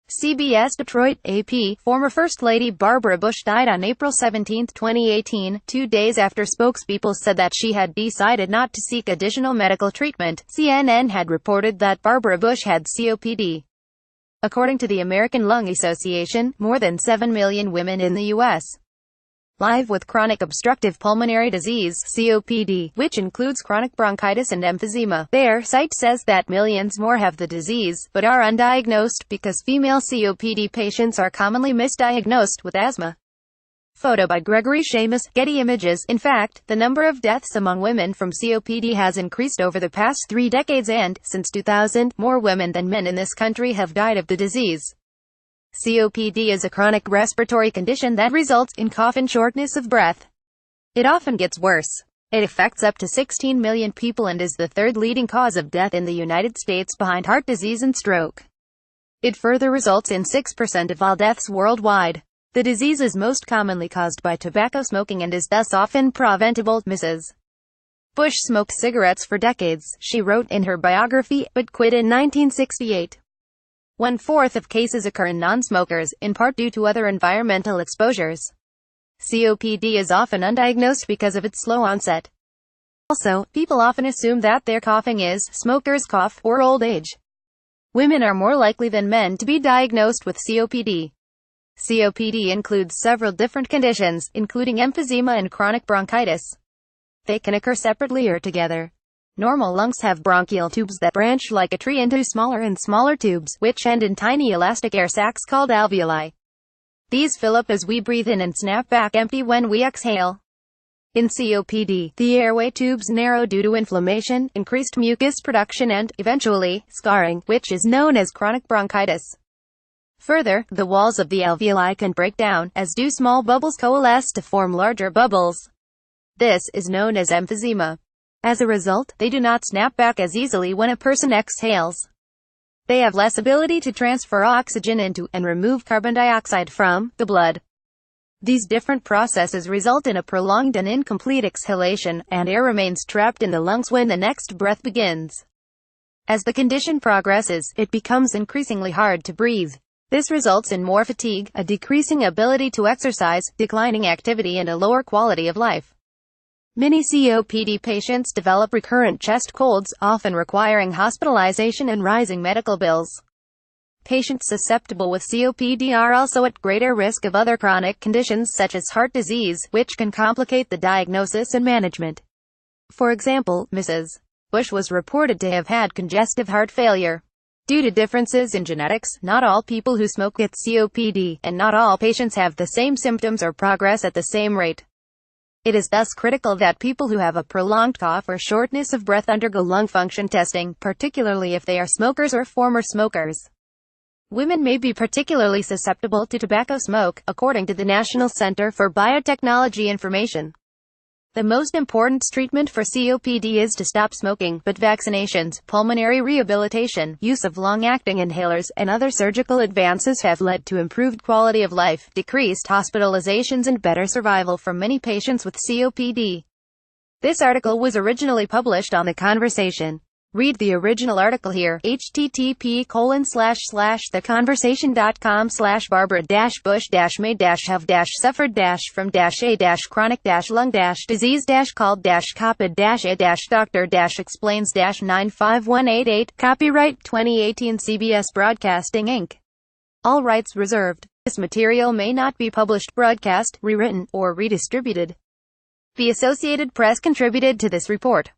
CBS Detroit, AP, former First Lady Barbara Bush died on April 17, 2018, 2 days after spokespeople said that she had decided not to seek additional medical treatment. CNN had reported that Barbara Bush had COPD. According to the American Lung Association, more than 7 million women in the U.S. live with chronic obstructive pulmonary disease, COPD, which includes chronic bronchitis and emphysema. Their site says that millions more have the disease, but are undiagnosed, because female COPD patients are commonly misdiagnosed with asthma. Photo by Gregory Seamus, Getty Images. In fact, the number of deaths among women from COPD has increased over the past 3 decades and, since 2000, more women than men in this country have died of the disease. COPD is a chronic respiratory condition that results in cough and shortness of breath. It often gets worse. It affects up to 16 million people and is the third leading cause of death in the United States behind heart disease and stroke. It further results in 6% of all deaths worldwide. The disease is most commonly caused by tobacco smoking and is thus often preventable. Mrs. Bush smoked cigarettes for decades, she wrote in her biography, but quit in 1968. 1/4 of cases occur in non-smokers, in part due to other environmental exposures. COPD is often undiagnosed because of its slow onset. Also, people often assume that their coughing is smoker's cough or old age. Women are more likely than men to be diagnosed with COPD. COPD includes several different conditions, including emphysema and chronic bronchitis. They can occur separately or together. Normal lungs have bronchial tubes that branch like a tree into smaller and smaller tubes, which end in tiny elastic air sacs called alveoli. These fill up as we breathe in and snap back empty when we exhale. In COPD, the airway tubes narrow due to inflammation, increased mucus production and, eventually, scarring, which is known as chronic bronchitis. Further, the walls of the alveoli can break down, as do small bubbles coalesce to form larger bubbles. This is known as emphysema. As a result, they do not snap back as easily when a person exhales. They have less ability to transfer oxygen into, and remove carbon dioxide from, the blood. These different processes result in a prolonged and incomplete exhalation, and air remains trapped in the lungs when the next breath begins. As the condition progresses, it becomes increasingly hard to breathe. This results in more fatigue, a decreasing ability to exercise, declining activity and a lower quality of life. Many COPD patients develop recurrent chest colds, often requiring hospitalization and rising medical bills. Patients susceptible with COPD are also at greater risk of other chronic conditions such as heart disease, which can complicate the diagnosis and management. For example, Mrs. Bush was reported to have had congestive heart failure. Due to differences in genetics, not all people who smoke get COPD, and not all patients have the same symptoms or progress at the same rate. It is thus critical that people who have a prolonged cough or shortness of breath undergo lung function testing, particularly if they are smokers or former smokers. Women may be particularly susceptible to tobacco smoke, according to the National Center for Biotechnology information. The most important treatment for COPD is to stop smoking, but vaccinations, pulmonary rehabilitation, use of long-acting inhalers, and other surgical advances have led to improved quality of life, decreased hospitalizations and better survival for many patients with COPD. This article was originally published on The Conversation. Read the original article here, http://thecconversation.com/barbara-bush-may-have-suffered-from-a-chronic-lung-disease-called-copid-a-doctor-explains-95188. Copyright 2018 CBS Broadcasting Inc. All rights reserved. This material may not be published, broadcast, rewritten, or redistributed. The Associated Press contributed to this report.